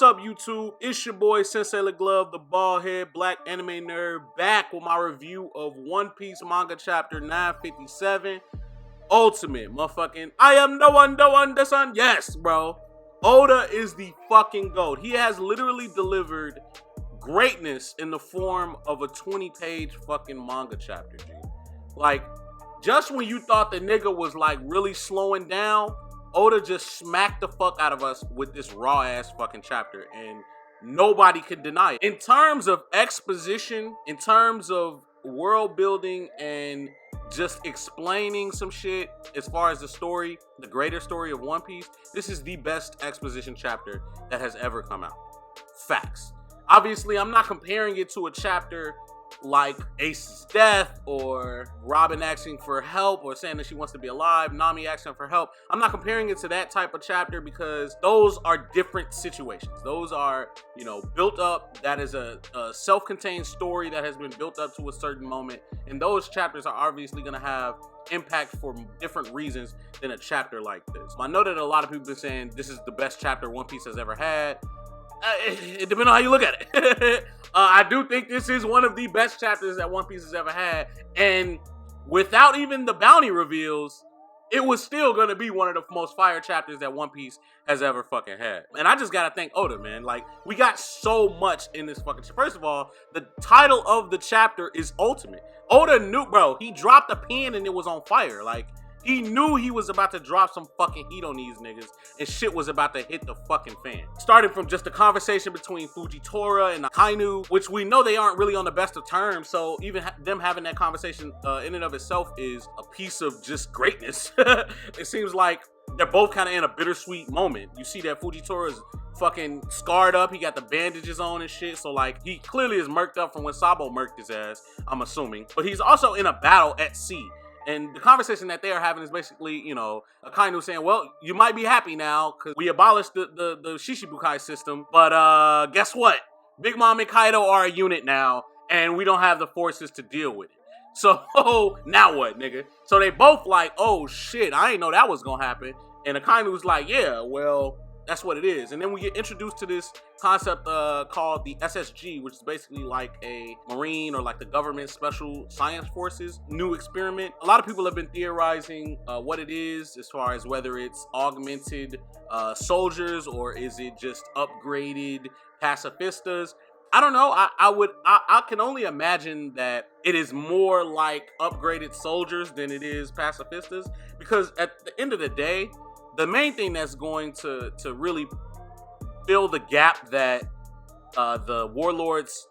up, YouTube? It's your boy Sensei LeGlove, the bald head black anime nerd, back with my review of One Piece manga chapter 957, Ultimate motherfucking I am the one, the son. Yes, bro. Oda is the fucking GOAT. He has literally delivered greatness in the form of a 20-page fucking manga chapter, G. Like, just when you thought the nigga was like really slowing down, Oda just smacked the fuck out of us with this raw ass fucking chapter, and nobody could deny it. In terms of exposition, in terms of world building, and just explaining some shit as far as the story, the greater story of One Piece, this is the best exposition chapter that has ever come out. Facts. Obviously, I'm not comparing it to a chapter like Ace's death or Robin asking for help or saying that she wants to be alive, Nami asking for help. I'm not comparing it to that type of chapter because those are different situations. Those are, you know, built up. That is a self-contained story that has been built up to a certain moment. And those chapters are obviously going to have impact for different reasons than a chapter like this. I know that a lot of people have been saying this is the best chapter One Piece has ever had. It depends on how you look at it. I do think this is one of the best chapters that One Piece has ever had, and without even the bounty reveals, it was still gonna be one of the most fire chapters that One Piece has ever fucking had. And I just gotta thank Oda, man. Like, we got so much in this fucking. First of all, the title of the chapter is Ultimate. Oda knew, bro. He dropped a pen and it was on fire. Like, he knew he was about to drop some fucking heat on these niggas, and shit was about to hit the fucking fan. Starting from just the conversation between Fujitora and Akainu, which we know they aren't really on the best of terms, so even them having that conversation in and of itself is a piece of just greatness. It seems like they're both kind of in a bittersweet moment. You see that Fujitora is fucking scarred up. He got the bandages on and shit. So, like, he clearly is murked up from when Sabo murked his ass, I'm assuming. But he's also in a battle at sea. And the conversation that they are having is basically, you know, Akainu saying, well, you might be happy now because we abolished the Shishibukai system. But guess what? Big Mom and Kaido are a unit now, and we don't have the forces to deal with it. So now what, nigga? So they both like, oh shit, I didn't know that was gonna happen. And Akainu's like, yeah, well, that's what it is. And then we get introduced to this concept called the SSG, which is basically like a Marine or like the government special science forces new experiment. A lot of people have been theorizing what it is, as far as whether it's augmented soldiers or is it just upgraded pacifistas. I don't know. I can only imagine that it is more like upgraded soldiers than it is pacifistas, because at the end of the day, the main thing that's going to really fill the gap that the warlords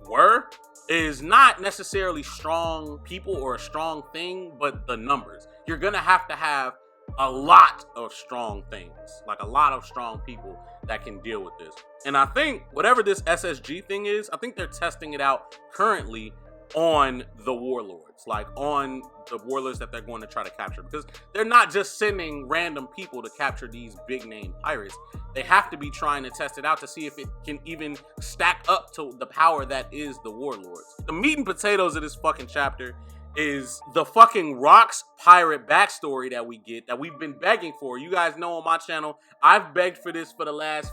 were is not necessarily strong people or a strong thing, but the numbers. You're going to have a lot of strong things, like a lot of strong people that can deal with this. And I think whatever this SSG thing is, I think they're testing it out currently on the warlords, like on the warlords that they're going to try to capture, because they're not just sending random people to capture these big name pirates. They have to be trying to test it out to see if it can even stack up to the power that is the warlords. The meat and potatoes of this fucking chapter is the fucking Rocks pirate backstory that we get, that we've been begging for. You guys know on my channel, I've begged for this for the last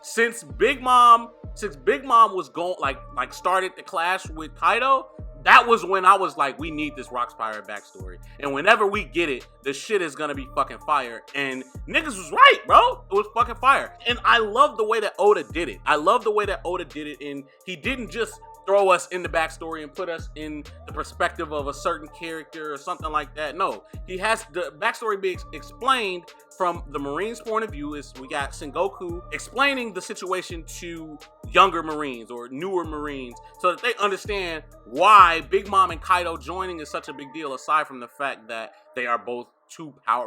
since Big Mom was going, like started the clash with Kaido. That was when I was like, we need this Rocks pirate backstory. And whenever we get it, the shit is gonna be fucking fire. And niggas was right, bro. It was fucking fire. And I love the way that Oda did it. And he didn't just throw us in the backstory and put us in the perspective of a certain character or something like that. No, he has the backstory be explained from the Marines' point of view. Is we got Sengoku explaining the situation to younger Marines or newer Marines so that they understand why Big Mom and Kaido joining is such a big deal, aside from the fact that they are both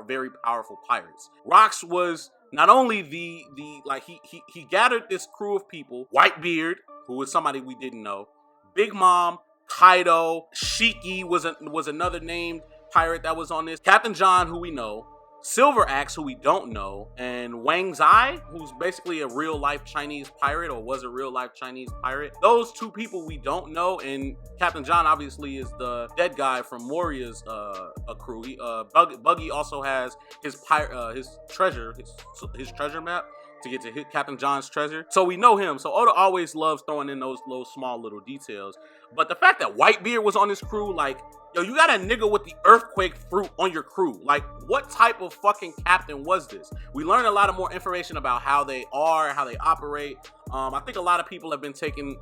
very powerful pirates. Rocks was not only he gathered this crew of people, Whitebeard, who was somebody we didn't know, Big Mom, Kaido, Shiki was another named pirate that was on this, Captain John, who we know, Silver Axe, who we don't know, and Wang Zai, who's basically a real-life Chinese pirate, or was a real-life Chinese pirate. Those two people we don't know, and Captain John obviously is the dead guy from Moria's crew. Buggy also has his treasure map to get to hit Captain John's treasure. So we know him. So Oda always loves throwing in those small little details. But the fact that Whitebeard was on this crew, like, yo, you got a nigga with the earthquake fruit on your crew. Like, what type of fucking captain was this? We learned a lot of more information about how they are, how they operate. I think a lot of people have been taking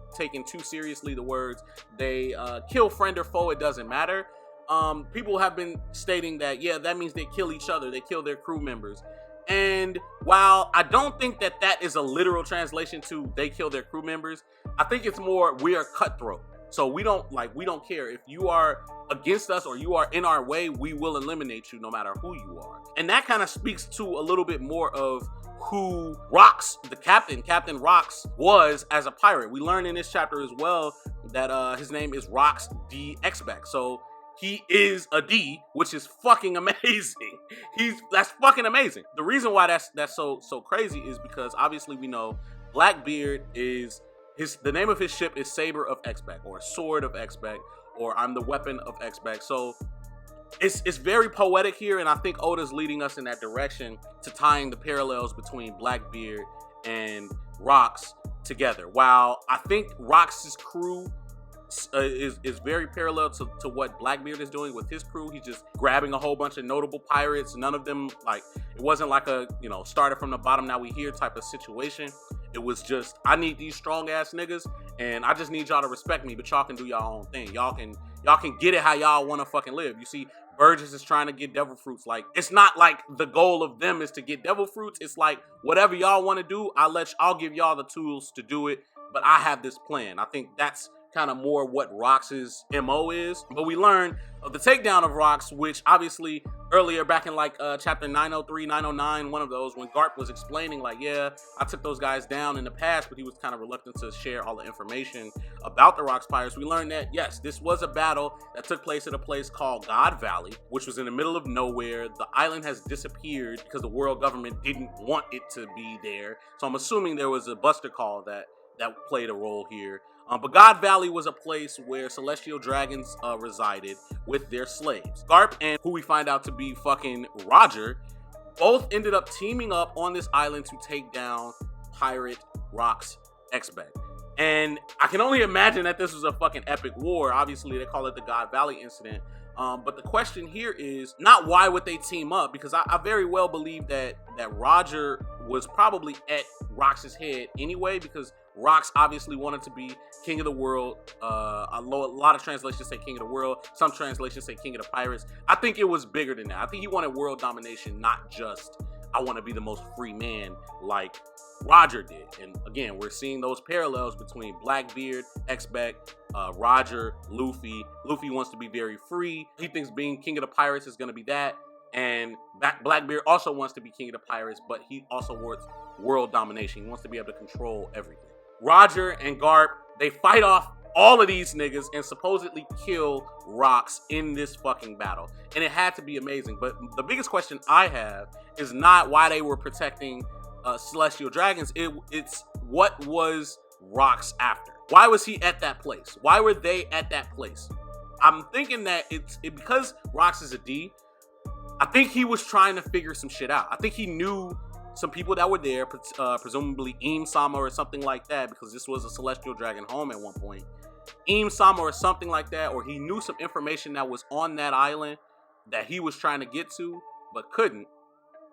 too seriously the words, they kill friend or foe, it doesn't matter. People have been stating that, yeah, that means they kill each other, they kill their crew members. And while I don't think that that is a literal translation to they kill their crew members, I think it's more we are cutthroat. So we don't care. If you are against us or you are in our way, we will eliminate you no matter who you are. And that kind of speaks to a little bit more of who Rocks, the Captain Rocks, was as a pirate. We learn in this chapter as well that his name is Rocks D Xback. So he is a D, which is fucking amazing. That's fucking amazing. The reason why that's so crazy is because obviously we know Blackbeard is the name of his ship is Saber of Xback, or Sword of Xback, or I'm the weapon of Xback. So it's very poetic here, and I think Oda's leading us in that direction to tying the parallels between Blackbeard and Rocks together. While I think Rocks' crew is very parallel to what Blackbeard is doing with his crew. He's just grabbing a whole bunch of notable pirates. None of them, like, it wasn't like a, started from the bottom, now we here type of situation. It was just, I need these strong ass niggas, and I just need y'all to respect me, but y'all can do y'all own thing. Y'all can get it how y'all want to fucking live. You see, Burgess is trying to get devil fruits. Like, it's not like the goal of them is to get devil fruits. It's like, whatever y'all want to do, I'll give y'all the tools to do it, but I have this plan. I think that's kind of more what Rocks' MO is. But we learn of the takedown of Rocks, which obviously earlier back in like chapter 903, 909, one of those, when Garp was explaining like, yeah, I took those guys down in the past, but he was kind of reluctant to share all the information about the Rocks Pirates. We learned that, yes, this was a battle that took place at a place called God Valley, which was in the middle of nowhere. The island has disappeared because the world government didn't want it to be there. So I'm assuming there was a buster call that played a role here. But God Valley was a place where celestial dragons resided with their slaves. Garp and who we find out to be fucking Roger both ended up teaming up on this island to take down pirate Rocks Xback. And I can only imagine that this was a fucking epic war. Obviously, they call it the God Valley incident. But the question here is not why would they team up, because I very well believe that Roger was probably at Rocks' head anyway, because Rocks obviously wanted to be king of the world. A lot of translations say king of the world. Some translations say king of the pirates. I think it was bigger than that. I think he wanted world domination, not just I want to be the most free man like Roger did. And again, we're seeing those parallels between Blackbeard, Xback, Roger, Luffy. Luffy wants to be very free. He thinks being king of the pirates is going to be that. And Blackbeard also wants to be king of the pirates, but he also wants world domination. He wants to be able to control everything. Roger and Garp, they fight off all of these niggas and supposedly kill Rocks in this fucking battle. And it had to be amazing. But the biggest question I have is not why they were protecting celestial dragons. It's what was Rocks after? Why was he at that place? Why were they at that place? I'm thinking that it's because Rocks is a D. I think he was trying to figure some shit out. I think he knew some people that were there, presumably Im-sama or something like that, because this was a celestial dragon home at one point. Im-sama or something like that, or he knew some information that was on that island that he was trying to get to, but couldn't.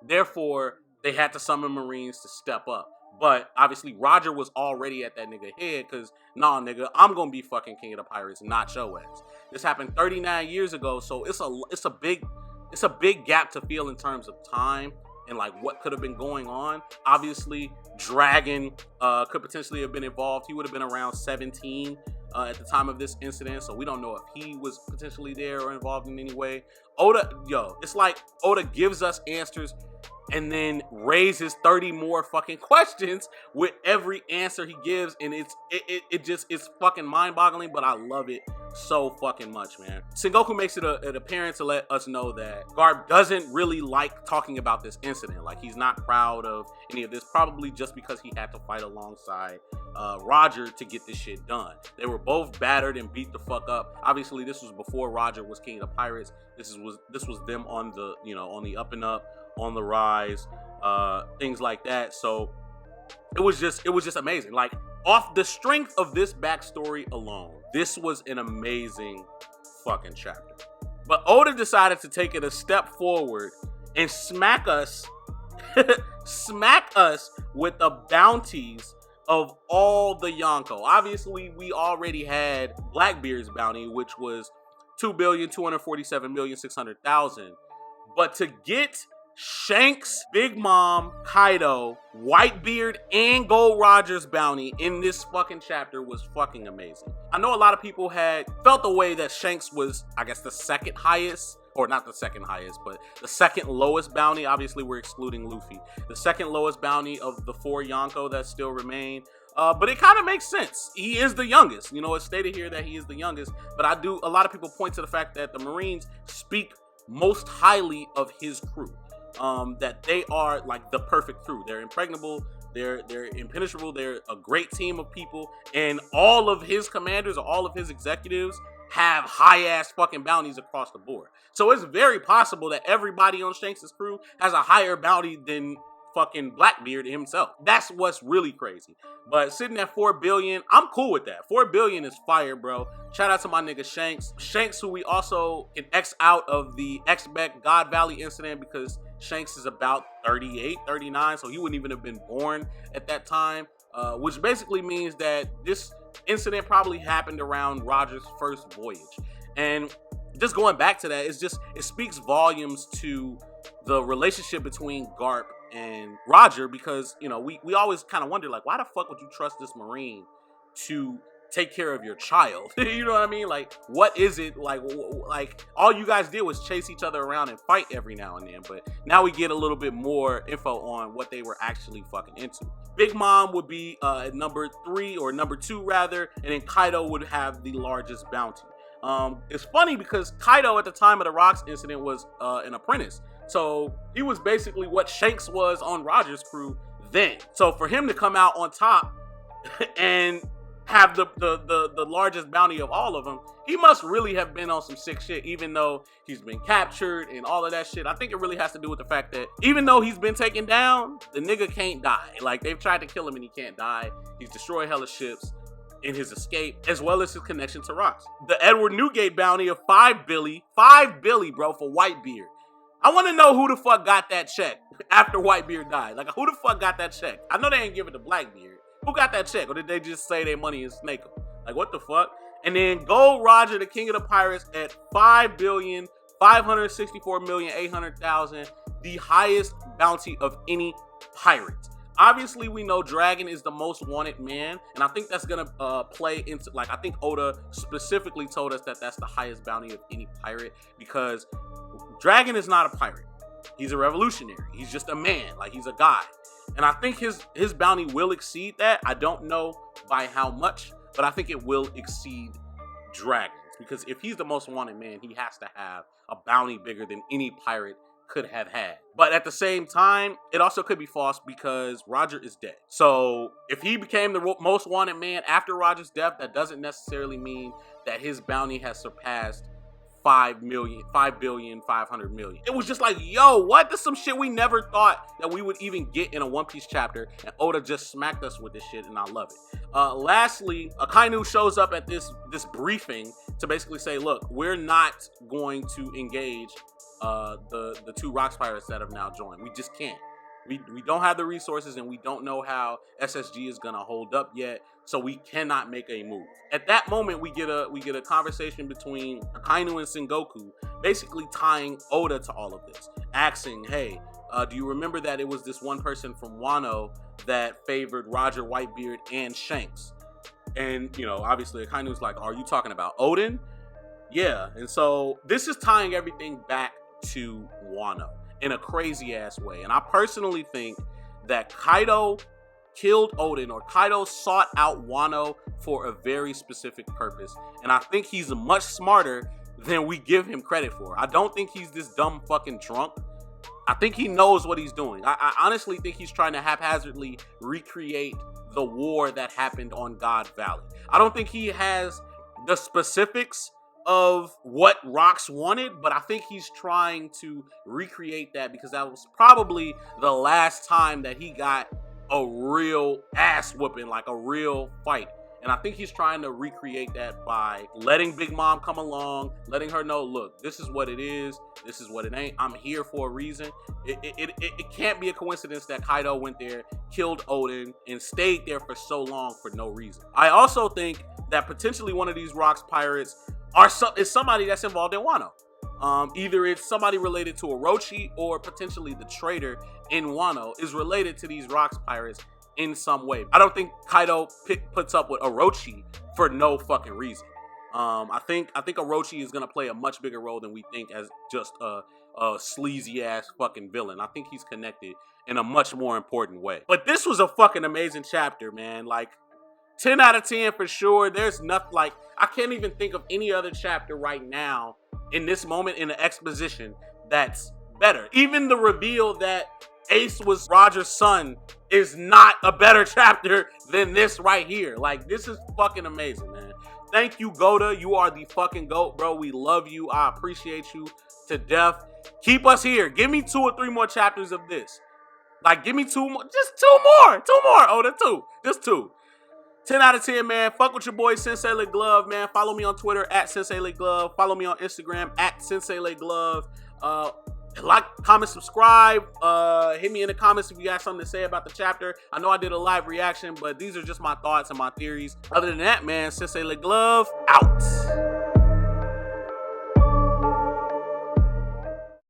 Therefore, they had to summon Marines to step up. But obviously, Roger was already at that nigga head, because, nah, nigga, I'm gonna be fucking king of the pirates, not your ass. This happened 39 years ago, so it's a big gap to feel in terms of time and like what could have been going on. Obviously, Dragon could potentially have been involved. He would have been around 17 at the time of this incident, so we don't know if he was potentially there or involved in any way. It's like Oda gives us answers and then raises 30 more fucking questions with every answer he gives, and it's fucking mind-boggling, but I love it so fucking much, man. Sengoku makes it an appearance to let us know that Garp doesn't really like talking about this incident. Like, he's not proud of any of this, probably just because he had to fight alongside Roger to get this shit done. They were both battered and beat the fuck up. Obviously, this was before Roger was king of the pirates. This was them on the, on the up and up, on the rise, things like that. So it was just amazing. Like, off the strength of this backstory alone, this was an amazing fucking chapter. But Oda decided to take it a step forward and smack us with the bounties of all the Yonko. Obviously, we already had Blackbeard's bounty, which was 2,247,600,000. But to get Shanks, Big Mom, Kaido, Whitebeard, and Gold Roger's bounty in this fucking chapter was fucking amazing. I know a lot of people had felt the way that Shanks was, I guess, the second highest, or not the second highest, but the second lowest bounty. Obviously, we're excluding Luffy. The second lowest bounty of the 4 Yonko that still remain. But it kind of makes sense. He is the youngest. You know, it's stated here that he is the youngest. But a lot of people point to the fact that the Marines speak most highly of his crew. That they are like the perfect crew. They're impregnable, they're impenetrable, they're a great team of people, and all of his commanders or all of his executives have high-ass fucking bounties across the board. So it's very possible that everybody on Shanks' crew has a higher bounty than fucking Blackbeard himself. That's what's really crazy. But sitting at 4 billion, I'm cool with that. 4 billion is fire, bro. Shout out to my nigga Shanks. Shanks, who we also can X out of the X-Beck God Valley incident, because Shanks is about 38, 39, so he wouldn't even have been born at that time, which basically means that this incident probably happened around Roger's first voyage. And just going back to that, it speaks volumes to the relationship between Garp and Roger, because, you know, we always kind of wonder, like, why the fuck would you trust this Marine to take care of your child? You know what I mean? Like, what is it? Like, all you guys did was chase each other around and fight every now and then, but now we get a little bit more info on what they were actually fucking into. Big Mom would be number 3, or number 2 rather, and then Kaido would have the largest bounty. It's funny because Kaido at the time of the Rocks incident was an apprentice. So he was basically what Shanks was on Roger's crew then. So for him to come out on top and have the largest bounty of all of them, he must really have been on some sick shit, even though he's been captured and all of that shit. I think it really has to do with the fact that even though he's been taken down, the nigga can't die. Like, they've tried to kill him and he can't die. He's destroyed hella ships in his escape, as well as his connection to Rocks. The Edward Newgate bounty of 5 billy, bro, for Whitebeard. I want to know who the fuck got that check after Whitebeard died. Like, who the fuck got that check? I know they ain't give it to Blackbeard. Who got that check? Or did they just say their money is Snake 'em? Like, what the fuck? And then Gold Roger, the king of the pirates, at 5,564,800,000, the highest bounty of any pirate. Obviously, we know Dragon is the most wanted man, and I think that's gonna play into, like, I think Oda specifically told us that that's the highest bounty of any pirate, because Dragon is not a pirate. He's a revolutionary. He's just a man. Like, he's a guy. And I think his bounty will exceed that. I don't know by how much, but I think it will exceed Dragon's, because if he's the most wanted man, he has to have a bounty bigger than any pirate could have had. But at the same time, it also could be false, because Roger is dead. So if he became the most wanted man after Roger's death, that doesn't necessarily mean that his bounty has surpassed 5,500,000,000. It was just like, yo, what? This is some shit we never thought that we would even get in a One Piece chapter, and Oda just smacked us with this shit, and I love it. Lastly, Akainu shows up at this briefing to basically say, look, we're not going to engage the 2 Rocks pirates that have now joined. We just can't. We don't have the resources, and we don't know how SSG is gonna hold up yet, so we cannot make a move. At that moment, we get a conversation between Akainu and Sengoku, basically tying Oda to all of this, asking, hey, do you remember that it was this one person from Wano that favored Roger, Whitebeard, and Shanks? And, you know, obviously Akainu's like, are you talking about Odin? Yeah. And so this is tying everything back to Wano in a crazy ass way. And I personally think that Kaido killed Odin, or Kaido sought out Wano for a very specific purpose. And I think he's much smarter than we give him credit for. I don't think he's this dumb fucking drunk. I think he knows what he's doing. I honestly think he's trying to haphazardly recreate the war that happened on God Valley. I don't think he has the specifics of what Rocks wanted, but I think he's trying to recreate that, because that was probably the last time that he got a real ass whooping, like a real fight. And I think he's trying to recreate that by letting Big Mom come along, letting her know, look, this is what it is. This is what it ain't. I'm here for a reason. It can't be a coincidence that Kaido went there, killed Odin, and stayed there for so long for no reason. I also think that potentially one of these Rocks pirates is somebody that's involved in Wano. Either it's somebody related to Orochi or potentially the traitor in Wano is related to these Rocks pirates in some way. I don't think Kaido puts up with Orochi for no fucking reason. I think Orochi is gonna play a much bigger role than we think as just a sleazy ass fucking villain. I think he's connected in a much more important way. But this was a fucking amazing chapter, man. Like 10 out of 10 for sure. There's nothing like, I can't even think of any other chapter right now in this moment in the exposition that's better. Even the reveal that Ace was Roger's son is not a better chapter than this right here. Like, this is fucking amazing, man. Thank you, Goda. You are the fucking GOAT, bro. We love you. I appreciate you to death. Keep us here. Give me 2 or 3 more chapters of this. Like, give me 2 more. Just 2 more. 2 more, Oda. 2. Just 2. 10 out of 10, man. Fuck with your boy, Sensei Glove, man. Follow me on Twitter, @Sensei Glove. Follow me on Instagram, @Sensei Glove. Like, comment, subscribe. Hit me in the comments if you got something to say about the chapter. I know I did a live reaction, but these are just my thoughts and my theories. Other than that, man, Sensei Glove, out.